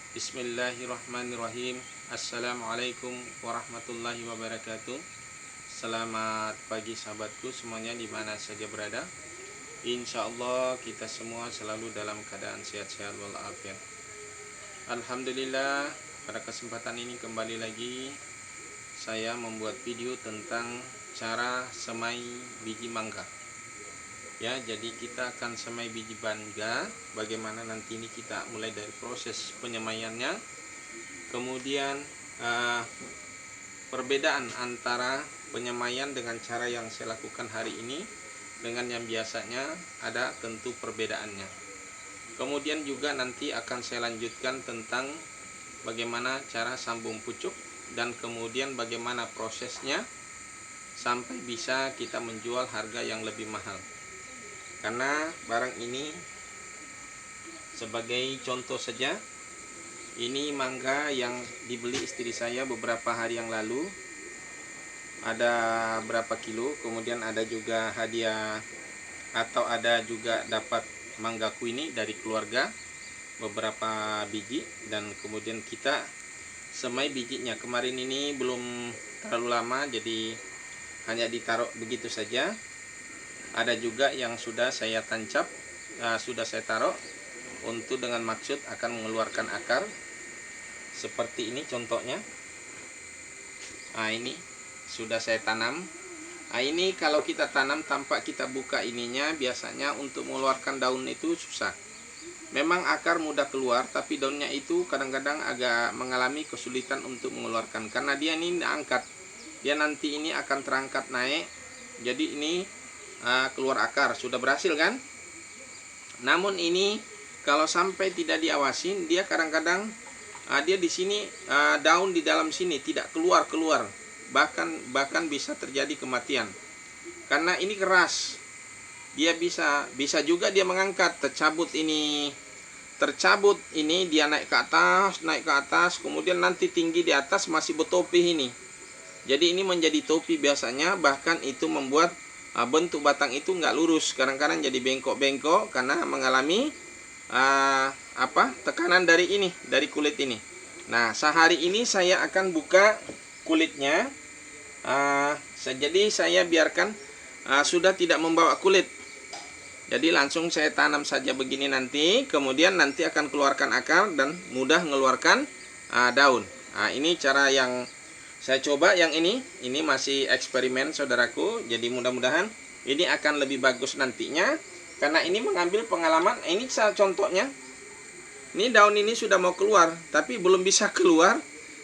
Bismillahirrahmanirrahim. Assalamualaikum warahmatullahi wabarakatuh. Selamat pagi sahabatku semuanya dimana saja berada. Insya Allah kita semua selalu dalam keadaan sehat-sehat walafiat. Alhamdulillah, pada kesempatan ini kembali lagi saya membuat video tentang cara semai biji mangga. Ya, jadi kita akan semai biji mangga. Bagaimana nanti ini kita mulai dari proses penyemaiannya, kemudian perbedaan antara penyemaian dengan cara yang saya lakukan hari ini dengan yang biasanya ada tentu perbedaannya. Kemudian juga nanti akan saya lanjutkan tentang bagaimana cara sambung pucuk dan kemudian bagaimana prosesnya sampai bisa kita menjual harga yang lebih mahal. Karena barang ini sebagai contoh saja, ini mangga yang dibeli istri saya beberapa hari yang lalu, ada berapa kilo, kemudian ada juga hadiah atau ada juga dapat manggaku ini dari keluarga beberapa biji, dan kemudian kita semai bijinya. Kemarin ini belum terlalu lama, jadi hanya ditaruh begitu saja. Ada juga yang sudah saya tancap, sudah saya taruh untuk dengan maksud akan mengeluarkan akar seperti ini contohnya. Ini sudah saya tanam. Ini kalau kita tanam tanpa kita buka ininya, biasanya untuk mengeluarkan daun itu susah. Memang akar mudah keluar, tapi daunnya itu kadang-kadang agak mengalami kesulitan untuk mengeluarkan karena dia ini angkat. Dia nanti ini akan terangkat naik. Jadi ini keluar akar, sudah berhasil kan? Namun ini kalau sampai tidak diawasin, dia kadang-kadang dia di sini daun di dalam sini tidak keluar, bahkan bisa terjadi kematian karena ini keras. Dia bisa juga dia mengangkat, tercabut ini dia naik ke atas, kemudian nanti tinggi di atas masih bertopi ini. Jadi ini menjadi topi biasanya, bahkan itu membuat bentuk batang itu nggak lurus, kadang-kadang jadi bengkok-bengkok karena mengalami tekanan dari kulit ini. Nah, sehari ini saya akan buka kulitnya. Jadi saya biarkan sudah tidak membawa kulit. Jadi langsung saya tanam saja begini nanti, kemudian nanti akan keluarkan akar dan mudah mengeluarkan daun. Ini cara yang saya coba. Yang ini masih eksperimen saudaraku, jadi mudah-mudahan ini akan lebih bagus nantinya karena ini mengambil pengalaman. Ini contohnya, ini daun ini sudah mau keluar tapi belum bisa keluar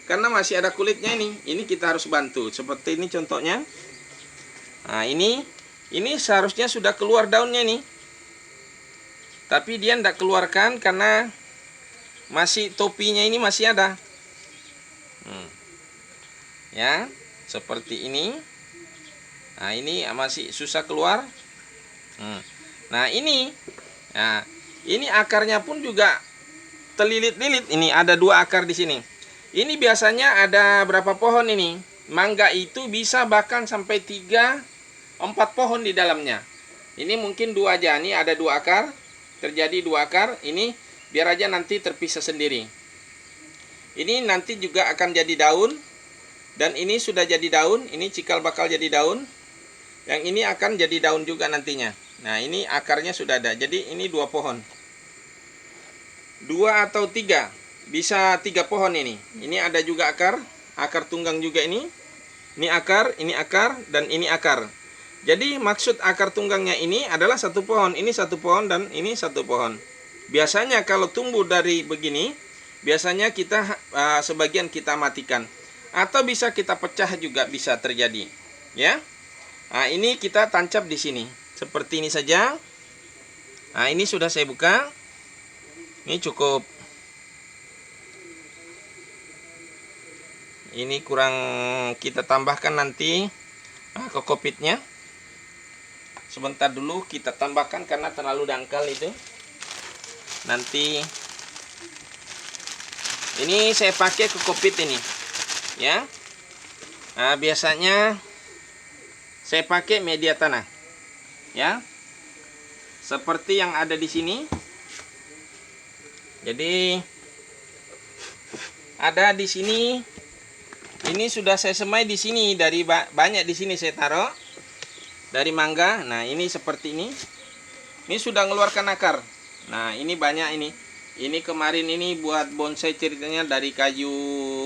karena masih ada kulitnya. Ini kita harus bantu seperti ini contohnya. Ini seharusnya sudah keluar daunnya nih, tapi dia tidak keluarkan karena masih topinya ini masih ada. Ya, seperti ini. Ini masih susah keluar. Nah, ini akarnya pun juga terlilit-lilit. Ini ada 2 akar di sini. Ini biasanya ada berapa pohon ini? Mangga itu bisa bahkan sampai 3-4 pohon di dalamnya. Ini mungkin 2 aja. Ini ada 2 akar, terjadi 2 akar. Ini biar aja nanti terpisah sendiri. Ini nanti juga akan jadi daun. Dan ini sudah jadi daun, ini cikal bakal jadi daun. Yang ini akan jadi daun juga nantinya. Nah, ini akarnya sudah ada. Jadi ini 2 pohon. 2 atau 3. Bisa 3 pohon ini. Ini ada juga akar tunggang juga ini. Ini akar, dan ini akar. Jadi maksud akar tunggangnya ini adalah 1 pohon. Ini 1 pohon dan ini 1 pohon. Biasanya kalau tumbuh dari begini, biasanya kita sebagian kita matikan. Atau bisa kita pecah juga bisa terjadi, ya. Ini kita tancap di sini seperti ini saja. Ini sudah saya buka. Ini cukup. Ini kurang kita tambahkan nanti kokopitnya. Sebentar dulu kita tambahkan karena terlalu dangkal itu. Nanti ini saya pakai kokopit ini. Ya, biasanya saya pakai media tanah, ya, seperti yang ada di sini. Jadi ada di sini. Ini sudah saya semai di sini, dari banyak di sini saya taruh dari mangga. Nah, ini seperti ini. Ini sudah mengeluarkan akar. Nah, ini banyak ini. Ini kemarin ini buat bonsai ceritanya dari kayu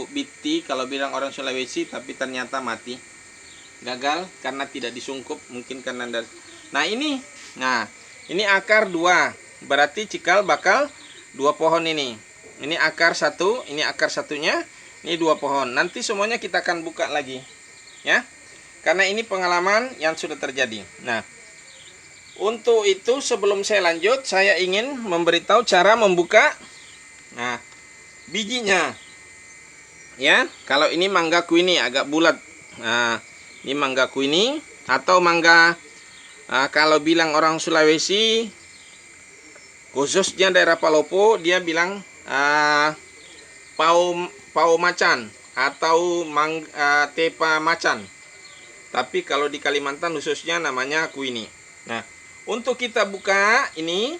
biti kalau bilang orang Sulawesi, tapi ternyata mati. Gagal karena tidak disungkup, mungkin karena dari. Nah, ini. Nah, ini akar 2. Berarti cikal bakal 2 pohon ini. Ini akar 1, ini akar satunya, ini 2 pohon. Nanti semuanya kita akan buka lagi. Ya. Karena ini pengalaman yang sudah terjadi. Nah, untuk itu sebelum saya lanjut, saya ingin memberitahu cara membuka bijinya. Ya, kalau ini mangga kuini agak bulat. Nah, ini mangga kuini atau mangga kalau bilang orang Sulawesi, khususnya daerah Palopo, dia bilang pau macan atau tepa macan. Tapi kalau di Kalimantan khususnya namanya kuini. Nah, untuk kita buka ini,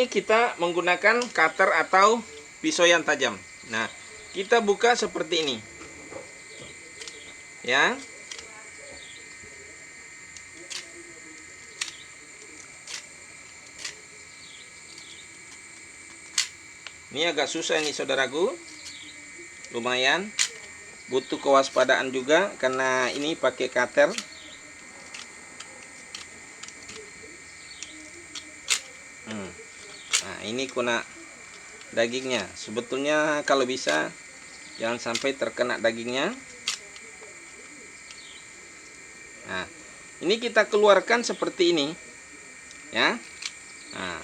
kita menggunakan cutter atau pisau yang tajam. Nah, kita buka seperti ini. Ya. Ini agak susah ini saudaraku. Lumayan. Butuh kewaspadaan juga karena ini pakai cutter. Nah, ini kena dagingnya. Sebetulnya kalau bisa jangan sampai terkena dagingnya. Nah, ini kita keluarkan seperti ini. Ya. Nah,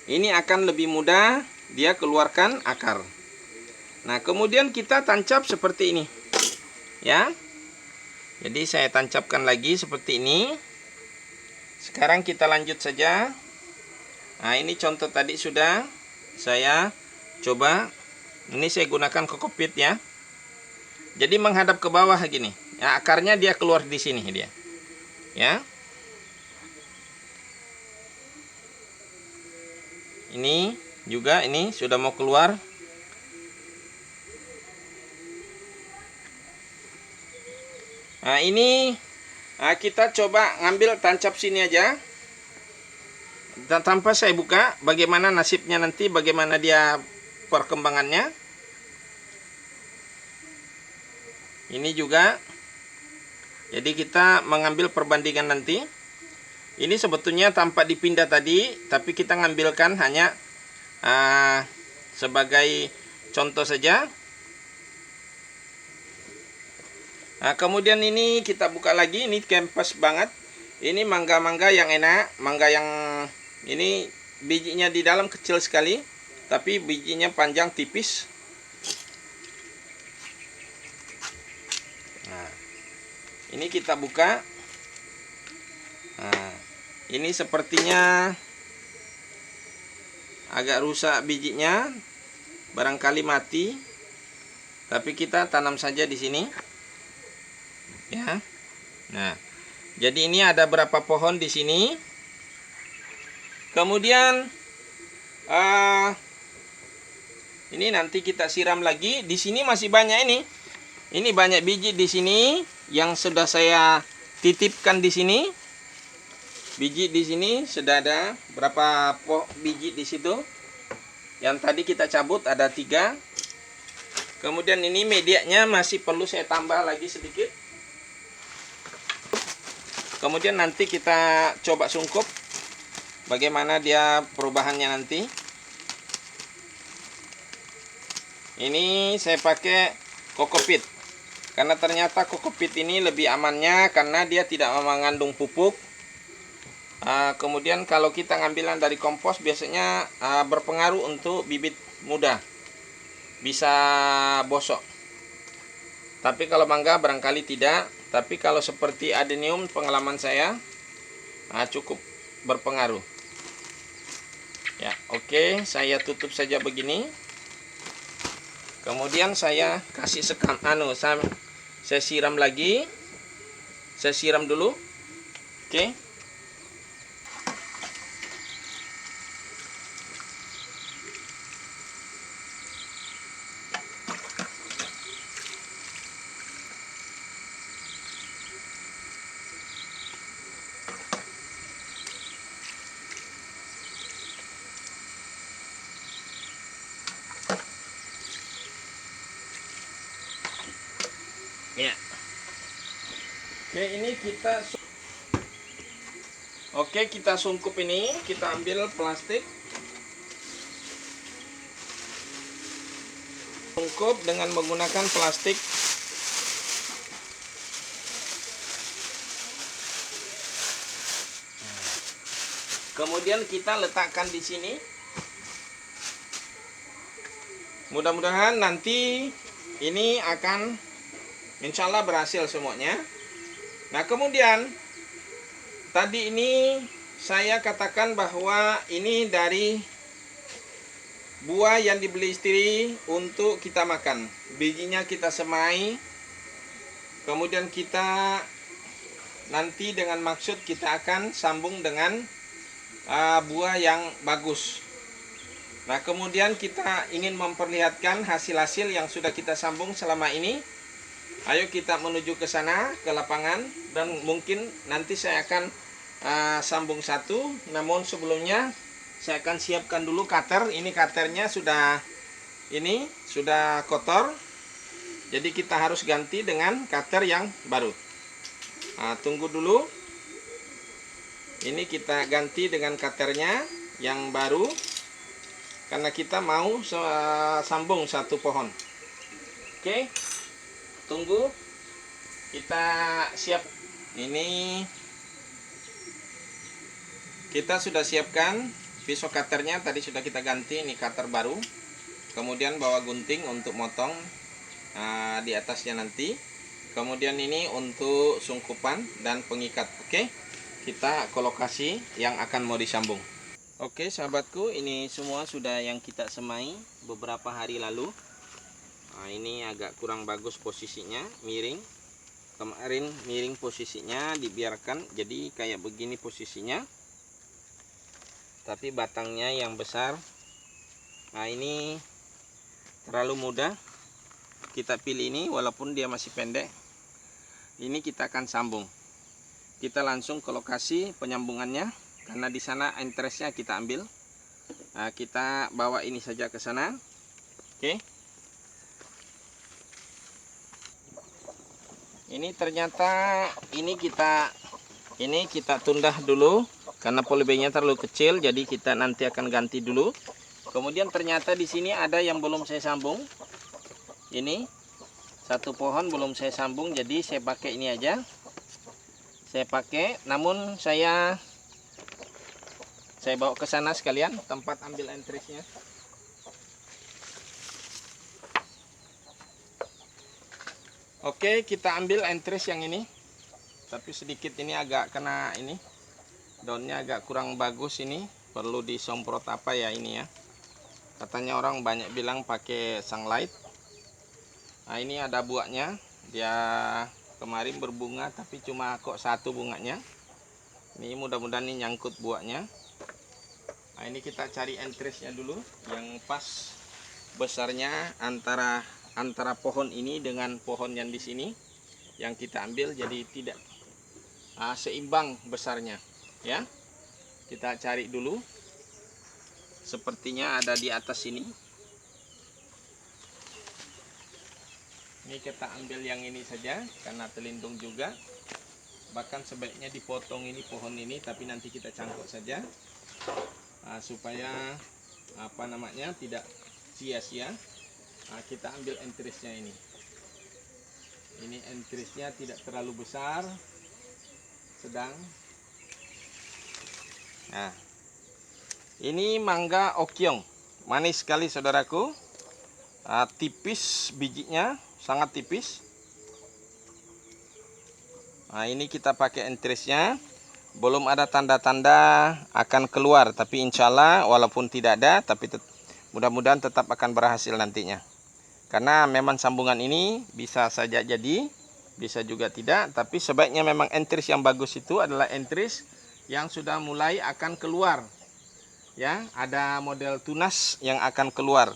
ini akan lebih mudah dia keluarkan akar. Nah, kemudian kita tancap seperti ini. Ya. Jadi saya tancapkan lagi seperti ini. Sekarang kita lanjut saja. Nah, ini contoh tadi sudah saya coba. Ini saya gunakan kokopit ya. Jadi menghadap ke bawah gini. Ya, akarnya dia keluar di sini dia. Ya. Ini juga ini sudah mau keluar. Nah, ini kita coba ngambil tancap sini aja. Dan tanpa saya buka bagaimana nasibnya nanti, bagaimana dia perkembangannya. Ini juga. Jadi kita mengambil perbandingan nanti. Ini sebetulnya tanpa dipindah tadi, tapi kita ngambilkan hanya sebagai contoh saja. Nah, kemudian ini kita buka lagi, ini kempas banget. Ini mangga-mangga yang enak, mangga yang ini bijinya di dalam kecil sekali, tapi bijinya panjang tipis. Nah, ini kita buka. Nah, ini sepertinya agak rusak bijinya, barangkali mati. Tapi kita tanam saja di sini. Ya. Nah, jadi ini ada berapa pohon di sini. Kemudian ini nanti kita siram lagi. Di sini masih banyak ini. Ini banyak biji di sini yang sudah saya titipkan di sini. Biji di sini sudah ada berapa biji di situ. Yang tadi kita cabut ada 3. Kemudian ini medianya masih perlu saya tambah lagi sedikit. Kemudian nanti kita coba sungkup bagaimana dia perubahannya nanti. Ini saya pakai kokopit. Karena ternyata kokopit ini lebih amannya karena dia tidak mengandung pupuk. Kemudian kalau kita ngambilan dari kompos biasanya berpengaruh untuk bibit muda. Bisa bosok. Tapi kalau mangga barangkali tidak. Tapi kalau seperti adenium pengalaman saya cukup berpengaruh. Ya, oke, saya tutup saja begini. Kemudian saya kasih sekam saya siram lagi. Saya siram dulu. Oke. Oke, kita sungkup ini, kita ambil plastik. Sungkup dengan menggunakan plastik. Kemudian kita letakkan di sini. Mudah-mudahan nanti ini akan insya Allah berhasil semuanya. Nah, kemudian tadi ini saya katakan bahwa ini dari buah yang dibeli istri untuk kita makan. Bijinya kita semai. Kemudian kita nanti dengan maksud kita akan sambung dengan buah yang bagus. Nah, kemudian kita ingin memperlihatkan hasil-hasil yang sudah kita sambung selama ini. Ayo kita menuju ke sana, ke lapangan, dan mungkin nanti saya akan sambung satu. Namun sebelumnya saya akan siapkan dulu cutter. Ini cutternya sudah kotor. Jadi kita harus ganti dengan cutter yang baru. Tunggu dulu. Ini kita ganti dengan cutternya yang baru, karena kita mau sambung satu pohon. Oke, tunggu. Kita siap. Ini kita sudah siapkan pisau cutternya. Tadi sudah kita ganti. Ini cutter baru. Kemudian bawa gunting untuk motong di atasnya nanti. Kemudian ini untuk sungkupan dan pengikat. Oke, kita ke lokasi yang akan mau disambung. Oke sahabatku, ini semua sudah yang kita semai beberapa hari lalu. Ini agak kurang bagus posisinya, miring. Kemarin miring posisinya, dibiarkan jadi kayak begini posisinya. Tapi batangnya yang besar. Nah, ini terlalu mudah. Kita pilih ini walaupun dia masih pendek. Ini kita akan sambung. Kita langsung ke lokasi penyambungannya, karena di sana interestnya kita ambil. Nah, kita bawa ini saja ke sana. Oke. Ini ternyata ini kita tundah dulu karena polybagnya terlalu kecil, jadi kita nanti akan ganti dulu. Kemudian ternyata di sini ada yang belum saya sambung. Ini satu pohon belum saya sambung, jadi saya pakai ini aja. Saya pakai, namun saya bawa ke sana sekalian tempat ambil entresnya. Oke, kita ambil entres yang ini. Tapi sedikit ini agak kena ini. Daunnya agak kurang bagus ini. Perlu disemprot apa ya ini ya. Katanya orang banyak bilang pakai sunlight. Nah, ini ada buahnya. Dia kemarin berbunga tapi cuma kok satu bunganya. Ini mudah-mudahan ini nyangkut buahnya. Nah, ini kita cari entresnya dulu yang pas besarnya antara pohon ini dengan pohon yang di sini yang kita ambil, jadi tidak seimbang besarnya ya. Kita cari dulu. Sepertinya ada di atas sini. Ini kita ambil yang ini saja karena terlindung juga. Bahkan sebaiknya dipotong ini pohon ini, tapi nanti kita cangkok saja supaya tidak sia-sia. Kita ambil entresnya ini. Ini entresnya tidak terlalu besar, sedang. Nah, ini mangga okyong, manis sekali saudaraku. Tipis bijinya, sangat tipis. Nah, ini kita pakai entresnya. Belum ada tanda-tanda akan keluar, tapi insya Allah walaupun tidak ada, tapi mudah-mudahan tetap akan berhasil nantinya. Karena memang sambungan ini bisa saja jadi, bisa juga tidak. Tapi sebaiknya memang entris yang bagus itu adalah entris yang sudah mulai akan keluar. Ya, ada model tunas yang akan keluar.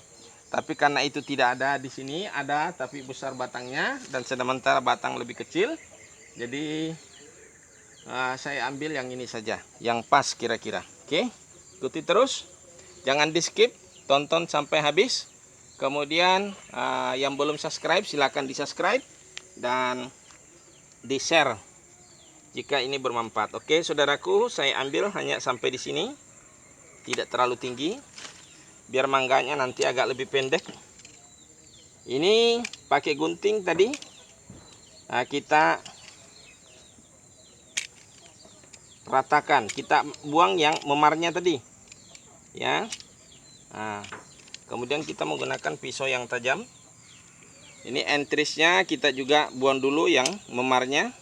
Tapi karena itu tidak ada di sini, ada tapi besar batangnya dan sementara batang lebih kecil. Jadi saya ambil yang ini saja, yang pas kira-kira. Oke, ikuti terus, jangan di skip, tonton sampai habis. Kemudian yang belum subscribe silahkan di subscribe dan di share jika ini bermanfaat. Oke, saudaraku, saya ambil hanya sampai di sini, tidak terlalu tinggi, biar mangganya nanti agak lebih pendek. Ini pakai gunting tadi. Nah, kita ratakan, kita buang yang memarnya tadi, ya. Nah, kemudian kita menggunakan pisau yang tajam. Ini entrisnya kita juga buang dulu yang memarnya.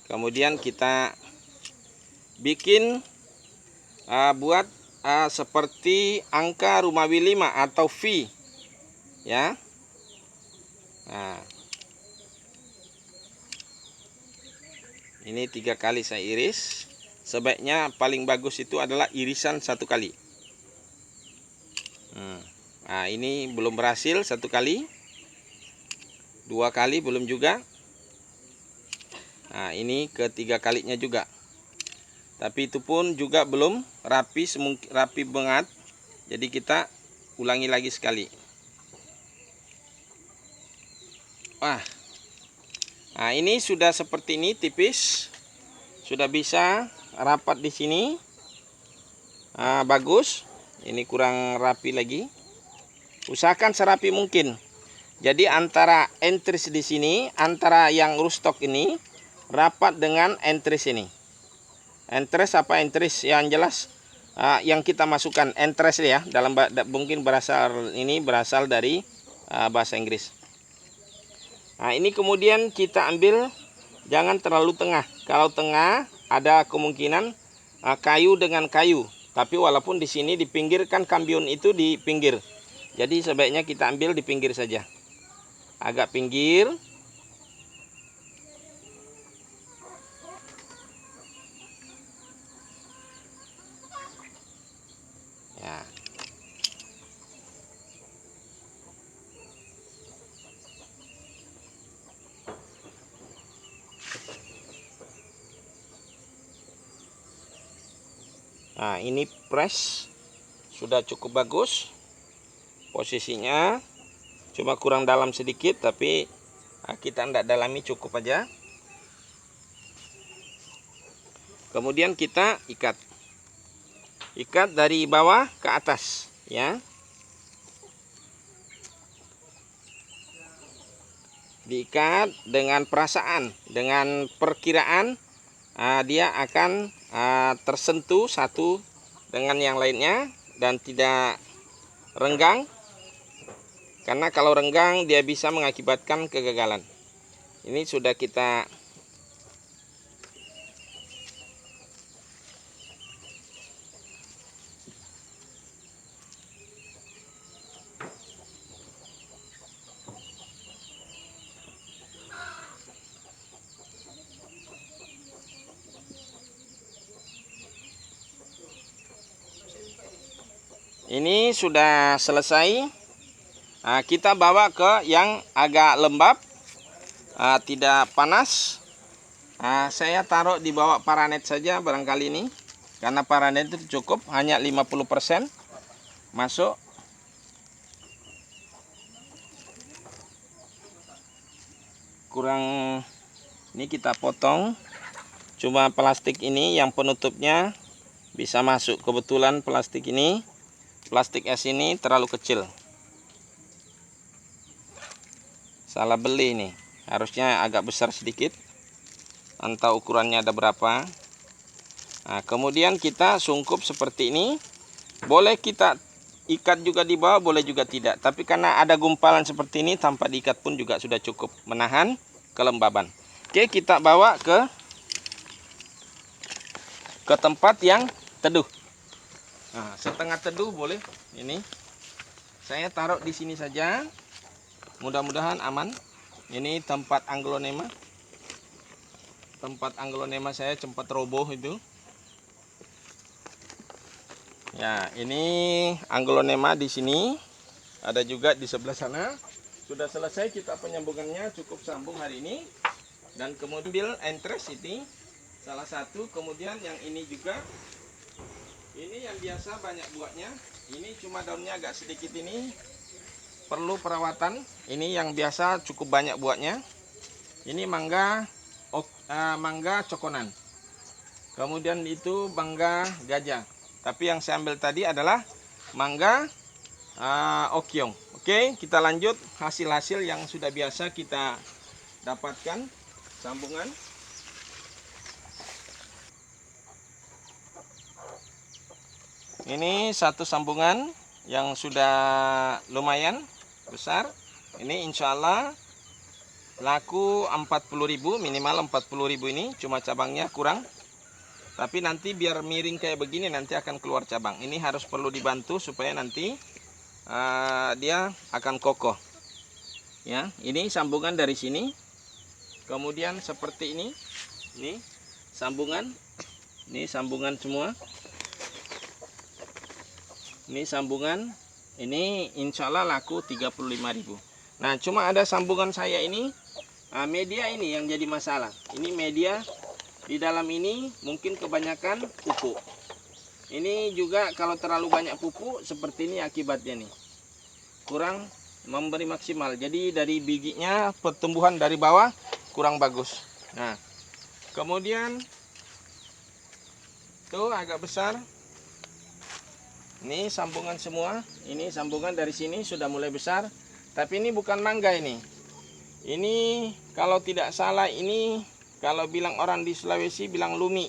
Kemudian kita bikin buat seperti angka Romawi 5 atau V, ya. Nah, ini 3 kali saya iris. Sebaiknya paling bagus itu adalah irisan 1 kali. Nah, ini belum berhasil 1 kali, 2 kali belum juga. Nah, ini ketiga kalinya juga. Tapi itu pun juga belum rapi banget. Jadi kita ulangi lagi sekali. Wah. Nah, ini sudah seperti ini, tipis. Sudah bisa rapat di sini. Bagus. Ini kurang rapi lagi. Usahakan serapi mungkin. Jadi antara entris di sini, antara yang rootstock ini rapat dengan entris ini. Entris apa entris? Yang jelas yang kita masukkan entris ya, dalam mungkin berasal dari bahasa Inggris. Nah, ini kemudian kita ambil, jangan terlalu tengah. Kalau tengah ada kemungkinan kayu dengan kayu. Tapi walaupun di sini di pinggir kan kambiun itu di pinggir. Jadi sebaiknya kita ambil di pinggir saja. Agak pinggir. Ya. Nah, ini press sudah cukup bagus. Posisinya cuma kurang dalam sedikit, tapi kita tidak dalami, cukup aja. Kemudian kita ikat dari bawah ke atas, ya. Diikat dengan perasaan, dengan perkiraan dia akan tersentuh satu dengan yang lainnya dan tidak renggang. Karena kalau renggang dia bisa mengakibatkan kegagalan. Ini sudah kita ini sudah selesai. Kita bawa ke yang agak lembab, tidak panas. Saya taruh di bawah paranet saja barangkali ini, karena paranet itu cukup, hanya 50% masuk. Kurang ini kita potong. Cuma plastik ini yang penutupnya bisa masuk. Kebetulan plastik es ini terlalu kecil. Salah beli ini, harusnya agak besar sedikit. Entah ukurannya ada berapa. Nah, kemudian kita sungkup seperti ini. Boleh kita ikat juga di bawah, boleh juga tidak. Tapi karena ada gumpalan seperti ini, tanpa diikat pun juga sudah cukup menahan kelembaban. Oke, kita bawa ke tempat yang teduh. Nah, setengah teduh boleh. Ini saya taruh di sini saja. Mudah-mudahan aman. Ini tempat Anglonema. Tempat Anglonema saya sempat roboh itu. Ya, ini Anglonema di sini. Ada juga di sebelah sana. Sudah selesai kita penyambungannya, cukup sambung hari ini. Dan kemudian entres ini salah satu. Kemudian yang ini juga. Ini yang biasa banyak buahnya. Ini cuma daunnya agak sedikit ini. Perlu perawatan. Ini yang biasa cukup banyak buahnya. Ini mangga mangga cokonan. Kemudian itu mangga gajah. Tapi yang saya ambil tadi adalah mangga okyong. Oke, kita lanjut hasil-hasil yang sudah biasa kita dapatkan. Sambungan. Ini satu sambungan yang sudah lumayan besar. Ini insya Allah laku 40.000, minimal 40.000 ini, cuma cabangnya kurang. Tapi nanti biar miring kayak begini nanti akan keluar cabang. Ini harus perlu dibantu supaya nanti dia akan kokoh. Ya, ini sambungan dari sini. Kemudian seperti ini. Ini sambungan. Ini sambungan semua. Ini sambungan. Ini insya Allah laku 35.000. Nah, cuma ada sambungan saya ini. Media ini yang jadi masalah. Ini media. Di dalam ini mungkin kebanyakan pupuk. Ini juga kalau terlalu banyak pupuk seperti ini akibatnya nih. Kurang memberi maksimal. Jadi dari bijinya pertumbuhan dari bawah kurang bagus. Nah, kemudian tuh agak besar. Ini sambungan semua. Ini sambungan dari sini sudah mulai besar. Tapi ini bukan mangga ini. Ini kalau tidak salah ini kalau bilang orang di Sulawesi bilang lumi.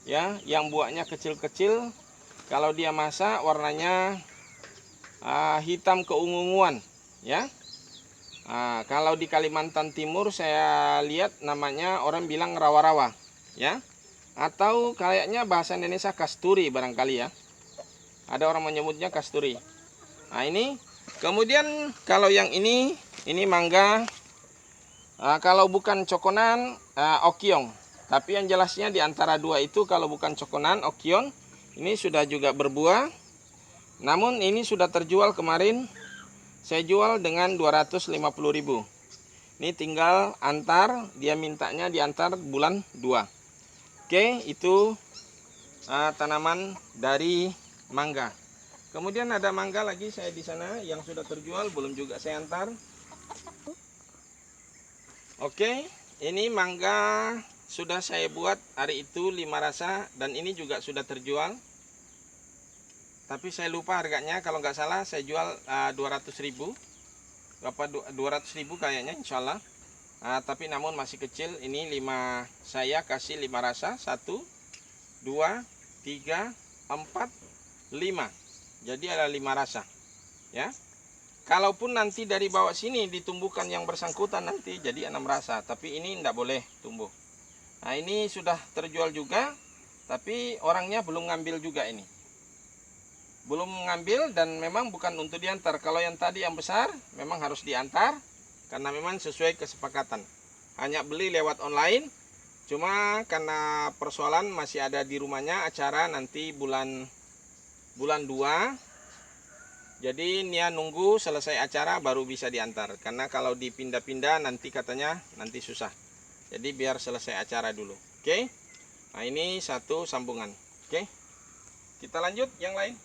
Ya, yang buahnya kecil-kecil. Kalau dia masak warnanya hitam keunguan, ya. Kalau di Kalimantan Timur saya lihat namanya orang bilang rawa-rawa, ya. Atau kayaknya bahasa Indonesia kasturi barangkali ya. Ada orang menyebutnya kasturi. Nah, ini kemudian kalau yang ini mangga. Kalau bukan cokonan, okyong. Tapi yang jelasnya di antara dua itu kalau bukan cokonan, okyong, ini sudah juga berbuah. Namun ini sudah terjual kemarin. Saya jual dengan 250.000. Ini tinggal antar, dia mintanya diantar bulan 2. Oke, itu tanaman dari mangga. Kemudian ada mangga lagi saya di sana yang sudah terjual, belum juga saya antar. Oke, ini mangga sudah saya buat hari itu 5 rasa dan ini juga sudah terjual. Tapi saya lupa harganya, kalau nggak salah saya jual 200.000. Berapa 200.000 kayaknya insya Allah. Tapi namun masih kecil. Ini 5, saya kasih 5 rasa. 1, 2, 3, 4, 5. Jadi ada 5 rasa. Ya. Kalaupun nanti dari bawah sini ditumbuhkan yang bersangkutan nanti jadi 6 rasa. Tapi ini tidak boleh tumbuh. Nah, ini sudah terjual juga. Tapi orangnya belum ngambil juga ini. Belum ngambil dan memang bukan untuk diantar. Kalau yang tadi yang besar memang harus diantar. Karena memang sesuai kesepakatan. Hanya beli lewat online. Cuma karena persoalan masih ada di rumahnya acara nanti bulan 2. Jadi Nia nunggu selesai acara baru bisa diantar. Karena kalau dipindah-pindah nanti katanya nanti susah. Jadi biar selesai acara dulu. Oke. Nah, ini satu sambungan. Oke. Kita lanjut yang lain.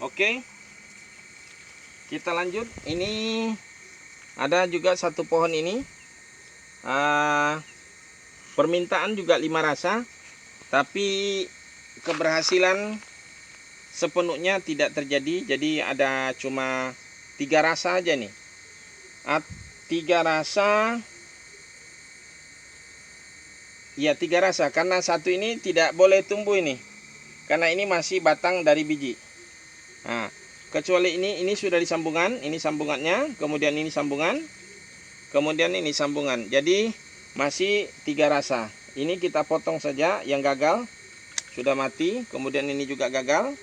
Oke. Kita lanjut. Ini ada juga satu pohon ini. Permintaan juga 5 rasa. Tapi keberhasilan sepenuhnya tidak terjadi. Jadi ada cuma 3 rasa aja nih. 3 rasa. Ya, 3 rasa. Karena satu ini tidak boleh tumbuh ini. Karena ini masih batang dari biji. Nah, kecuali ini sudah disambungan. Ini sambungannya. Kemudian ini sambungan. Kemudian ini sambungan. Jadi masih 3 rasa. Ini kita potong saja yang gagal. Sudah mati. Kemudian ini juga gagal.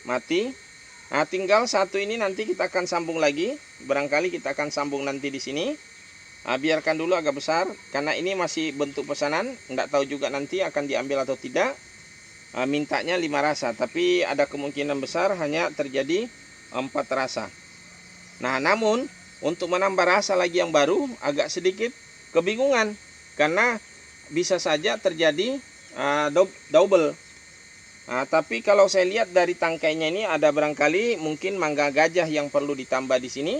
Mati. Nah, tinggal satu ini nanti kita akan sambung lagi. Barangkali kita akan sambung nanti di sini. Biarkan dulu agak besar karena ini masih bentuk pesanan. Enggak tahu juga nanti akan diambil atau tidak. Mintanya 5 rasa, tapi ada kemungkinan besar hanya terjadi 4 rasa. Nah, namun untuk menambah rasa lagi yang baru agak sedikit kebingungan karena bisa saja terjadi double. Tapi kalau saya lihat dari tangkainya ini ada barangkali mungkin mangga gajah yang perlu ditambah di sini.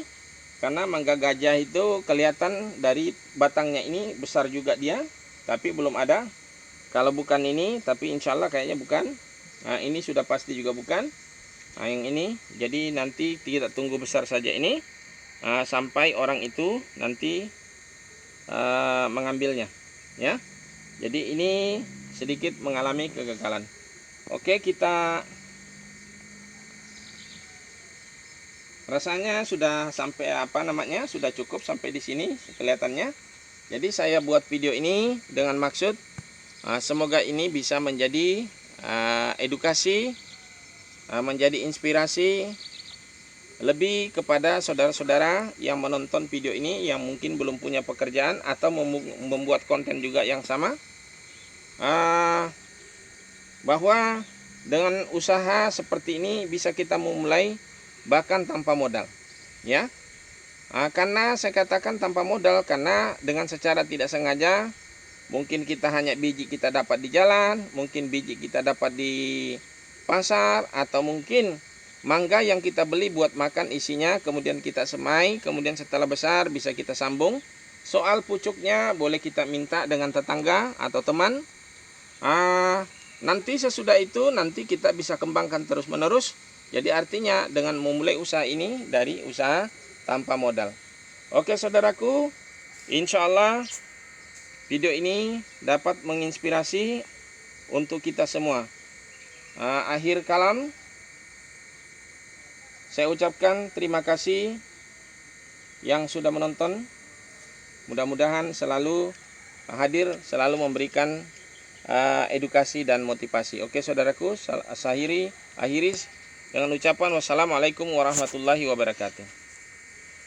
Karena mangga gajah itu kelihatan dari batangnya ini besar juga dia, tapi belum ada. Kalau bukan ini, tapi insya Allah kayaknya bukan. Nah, ini sudah pasti juga bukan. Nah, yang ini, jadi nanti kita tunggu besar saja ini sampai orang itu nanti mengambilnya, ya. Jadi ini sedikit mengalami kegagalan. Oke, kita rasanya sudah sampai sudah cukup sampai di sini kelihatannya. Jadi saya buat video ini dengan maksud semoga ini bisa menjadi edukasi, menjadi inspirasi lebih kepada saudara-saudara yang menonton video ini yang mungkin belum punya pekerjaan atau membuat konten juga yang sama, bahwa dengan usaha seperti ini bisa kita memulai bahkan tanpa modal, ya. Karena saya katakan tanpa modal, karena dengan secara tidak sengaja mungkin kita hanya biji kita dapat di jalan, mungkin biji kita dapat di pasar, atau mungkin mangga yang kita beli buat makan isinya, kemudian kita semai, kemudian setelah besar bisa kita sambung. Soal pucuknya boleh kita minta dengan tetangga atau teman. Nanti sesudah itu nanti kita bisa kembangkan terus menerus. Jadi artinya dengan memulai usaha ini dari usaha tanpa modal. Oke saudaraku, insya Allah video ini dapat menginspirasi untuk kita semua. Akhir kalam, saya ucapkan terima kasih yang sudah menonton. Mudah-mudahan selalu hadir, selalu memberikan edukasi dan motivasi. Oke saudaraku, akhiri dengan ucapan wassalamualaikum warahmatullahi wabarakatuh.